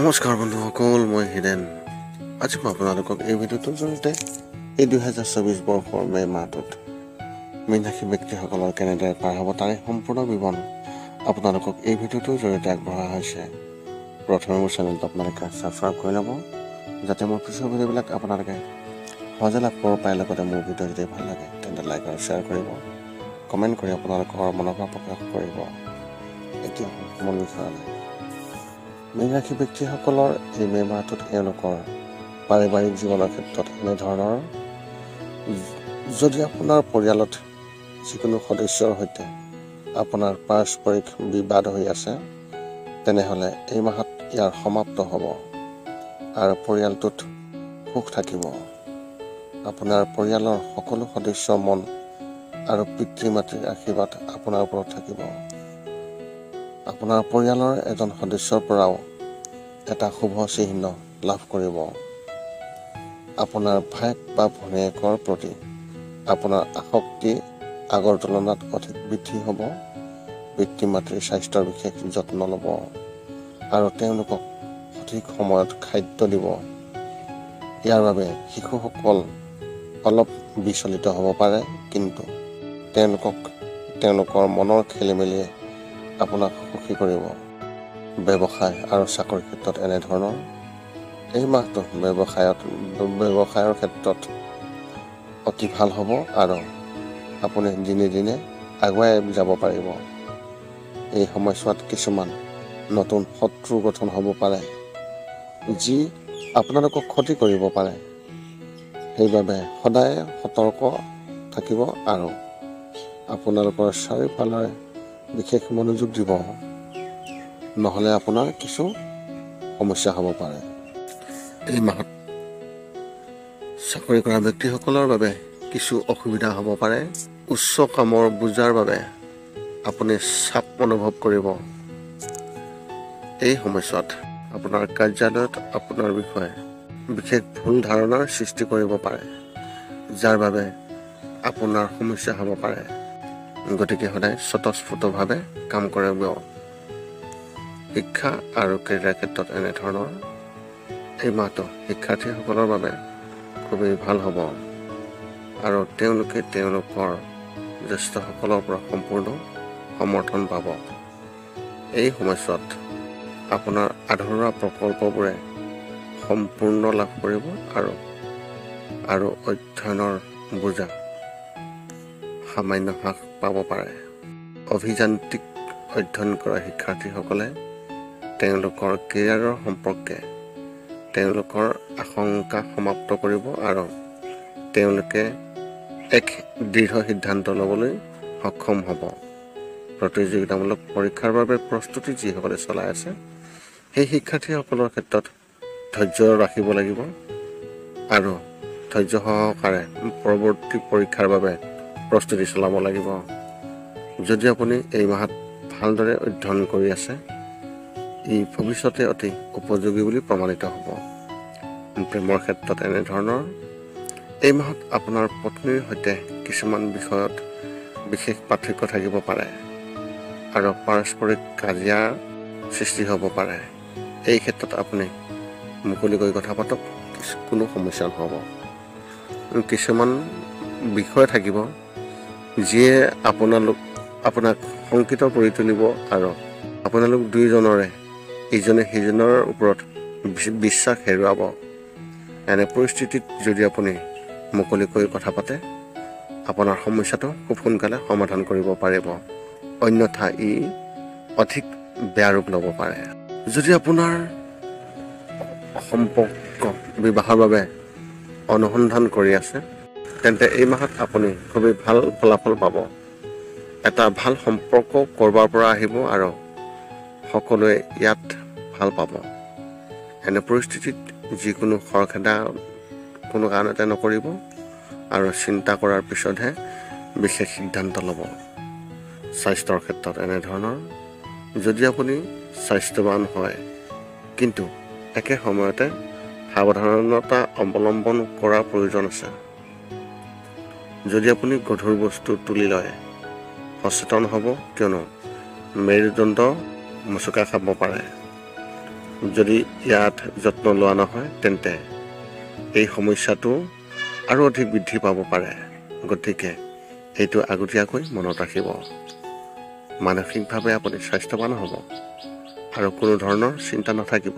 নমস্কাৰ বন্ধুসকল, মই হিৰেণ। আজি মই আপোনালোকক এই ভিডিঅ'টোৰ জৰিয়তে এই 2024 বৰ্ষৰ মে মাহটোত মীন ৰাশি ব্যক্তিসকলৰ কেনেদৰে পাৰ হ'ব তাৰে সম্পূৰ্ণ বিৱৰণ আপোনালোকক এই ভিডিঅ'টোৰ জৰিয়তে আগবঢ়োৱা হৈছে। প্ৰথমে মোৰ চেনেলটো আপোনালোকে ছাবস্ক্ৰাইব কৰি ল'ব, যাতে মোৰ পিছৰ ভিডিঅ'বিলাক আপোনালোকে সহজে লাভ কৰিব পাৰে। লগতে মোৰ ভিডিঅ' যদি ভাল লাগে তেন্তে লাইক আৰু শ্বেয়াৰ কৰিব, কমেণ্ট কৰি আপোনালোকৰ মনৰ ভাৱ প্ৰকাশ কৰিব। এতিয়া মূল বিষয়লৈ। মীন ৰাশি ব্যক্তিসকলৰ এই মে মাহটোত এওঁলোকৰ পাৰিবাৰিক জীৱনৰ ক্ষেত্ৰত এনেধৰণৰ, যদি আপোনাৰ পৰিয়ালত যিকোনো সদস্যৰ সৈতে আপোনাৰ পাৰস্পৰিক বিবাদ হৈ আছে, তেনেহ'লে এই মাহত ইয়াৰ সমাপ্ত হ'ব আৰু পৰিয়ালটোত সুখ থাকিব। আপোনাৰ পৰিয়ালৰ সকলো সদস্যৰ মন আৰু পিতৃ মাতৃৰ আশীৰ্বাদ আপোনাৰ ওপৰত থাকিব। আপোনাৰ পৰিয়ালৰ এজন সদস্যৰ পৰাও এটা শুভ চিহ্ন লাভ কৰিব। আপোনাৰ ভায়েক বা ভনীয়েকৰ প্ৰতি আপোনাৰ আসক্তি আগৰ তুলনাত অধিক বৃদ্ধি হ'ব। পিতৃ মাতৃৰ স্বাস্থ্যৰ বিশেষ যত্ন ল'ব আৰু তেওঁলোকক সঠিক সময়ত খাদ্য দিব। ইয়াৰ বাবে শিশুসকল অলপ বিচলিত হ'ব পাৰে, কিন্তু তেওঁলোকৰ মনৰ খেলিমেলিয়ে আপোনাক সুখী কৰিব। ব্যৱসায় আৰু চাকৰিৰ ক্ষেত্ৰত এনেধৰণৰ, এই মাহটো ব্যৱসায়ৰ ক্ষেত্ৰত অতি ভাল হ'ব আৰু আপুনি দিনে দিনে আগুৱাই যাব পাৰিব। এই সময়ছোৱাত কিছুমান নতুন শত্ৰু গঠন হ'ব পাৰে, যি আপোনালোকক ক্ষতি কৰিব পাৰে। সেইবাবে সদায় সতৰ্ক থাকিব আৰু আপোনালোকৰ চাৰিওফালে বিশেষ মনোযোগ দিব, নহ'লে আপোনাৰ কিছু সমস্যা হ'ব পাৰে। এই মাহত চাকৰি কৰা ব্যক্তিসকলৰ বাবে কিছু অসুবিধা হ'ব পাৰে। উচ্চ কামৰ বোজাৰ বাবে আপুনি চাপ অনুভৱ কৰিব। এই সময়ছোৱাত আপোনাৰ কাৰ্যালয়ত আপোনাৰ বিষয়ে বিশেষ ভুল ধাৰণাৰ সৃষ্টি কৰিব পাৰে, যাৰ বাবে আপোনাৰ সমস্যা হ'ব পাৰে। গতিকে সদায় স্বতঃস্ফূৰ্তভাৱে কাম কৰিব। শিক্ষা আৰু কেৰিয়াৰ ক্ষেত্ৰত এনেধৰণৰ, এই মাহটো শিক্ষাৰ্থীসকলৰ বাবে খুবেই ভাল হ'ব আৰু তেওঁলোকে তেওঁলোকৰ জ্যেষ্ঠসকলৰ পৰা সম্পূৰ্ণ সমৰ্থন পাব। এই সময়ছোৱাত আপোনাৰ আধৰুৱা প্ৰকল্পবোৰে সম্পূৰ্ণ লাভ কৰিব আৰু অধ্যয়নৰ বোজা সামান্য হ্ৰাস পাব পাৰে। অভিযান্ত্ৰিক অধ্যয়ন কৰা শিক্ষাৰ্থীসকলে তেওঁলোকৰ কেৰিয়াৰৰ সম্পৰ্কে তেওঁলোকৰ আশংকা সমাপ্ত কৰিব আৰু তেওঁলোকে এক দৃঢ় সিদ্ধান্ত ল'বলৈ সক্ষম হ'ব। প্ৰতিযোগিতামূলক পৰীক্ষাৰ বাবে প্ৰস্তুতি যিসকলে চলাই আছে, সেই শিক্ষাৰ্থীসকলৰ ক্ষেত্ৰত ধৈৰ্য ৰাখিব লাগিব আৰু ধৈৰ্য সহকাৰে পৰৱৰ্তী পৰীক্ষাৰ বাবে প্ৰস্তুতি চলাব লাগিব। যদি আপুনি এই মাহত ভালদৰে অধ্যয়ন কৰি আছে, ই ভৱিষ্যতে অতি উপযোগী বুলি প্ৰমাণিত হ'ব। প্ৰেমৰ ক্ষেত্ৰত এনেধৰণৰ, এই মাহত আপোনাৰ পত্নীৰ সৈতে কিছুমান বিষয়ত বিশেষ পাৰ্থক্য থাকিব পাৰে আৰু পাৰস্পৰিক কাজিয়াৰ সৃষ্টি হ'ব পাৰে। এই ক্ষেত্ৰত আপুনি মুকলিকৈ কথা পাতক, কোনো সমস্যা নহ'ব। কিছুমান বিষয় থাকিব যিয়ে আপোনাক শংকিত কৰি তুলিব আৰু আপোনালোক দুয়োজনৰে ইজনে সিজনৰ ওপৰত বিশ্বাস হেৰুৱাব। এনে পৰিস্থিতিত যদি আপুনি মুকলিকৈ কথা পাতে, আপোনাৰ সমস্যাটো খুব সোনকালে সমাধান কৰিব পাৰিব। অন্যথা ই অধিক বেয়া ৰূপ ল'ব পাৰে। যদি আপোনাৰ সম্পৰ্ক বিবাহৰ বাবে অনুসন্ধান কৰি আছে, তেন্তে এই মাহত আপুনি খুবেই ভাল ফলাফল পাব। এটা ভাল সম্পৰ্ক ক'ৰবাৰ পৰা আহিব আৰু সকলোৱে ইয়াত ভাল পাব। এনে পৰিস্থিতিত যিকোনো খৰখেদা কোনো কাৰণতে নকৰিব আৰু চিন্তা কৰাৰ পিছতহে বিশেষ সিদ্ধান্ত ল'ব। স্বাস্থ্যৰ ক্ষেত্ৰত এনেধৰণৰ, যদি আপুনি স্বাস্থ্যৱান হয় কিন্তু একে সময়তে সাৱধানতা অৱলম্বন কৰাৰ প্ৰয়োজন আছে। যদি আপুনি গধুৰ বস্তু তুলি লয়, সচেতন হ'ব, কিয়নো মেৰুদণ্ড মোচোকা খাব পাৰে। যদি ইয়াত যত্ন লোৱা নহয় তেন্তে এই সমস্যাটো আৰু অধিক বৃদ্ধি পাব পাৰে। গতিকে এইটো আগতীয়াকৈ মনত ৰাখিব। মানসিকভাৱে আপুনি স্বাস্থ্যৱান হ'ব আৰু কোনো ধৰণৰ চিন্তা নাথাকিব।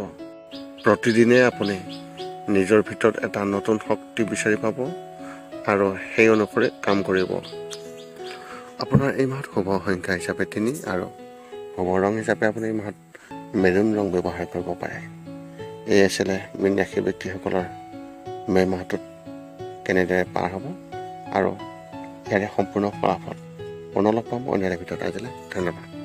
প্ৰতিদিনে আপুনি নিজৰ ভিতৰত এটা নতুন শক্তি বিচাৰি পাব আৰু সেই অনুসৰি কাম কৰিব। আপোনাৰ এই মাহত শুভ সংখ্যা হিচাপে 3 আৰু শুভ ৰং হিচাপে আপুনি এই মাহত মেৰুণ ৰং ব্যৱহাৰ কৰিব পাৰে। এই আছিলে মীন ৰাশিৰ ব্যক্তিসকলৰ মে মাহটোত কেনেদৰে পাৰ হ'ব আৰু ইয়াৰে সম্পূৰ্ণ ফলাফল পুনৰ লগ পাম অন্য ভিতৰত। আজিলৈ ধন্যবাদ।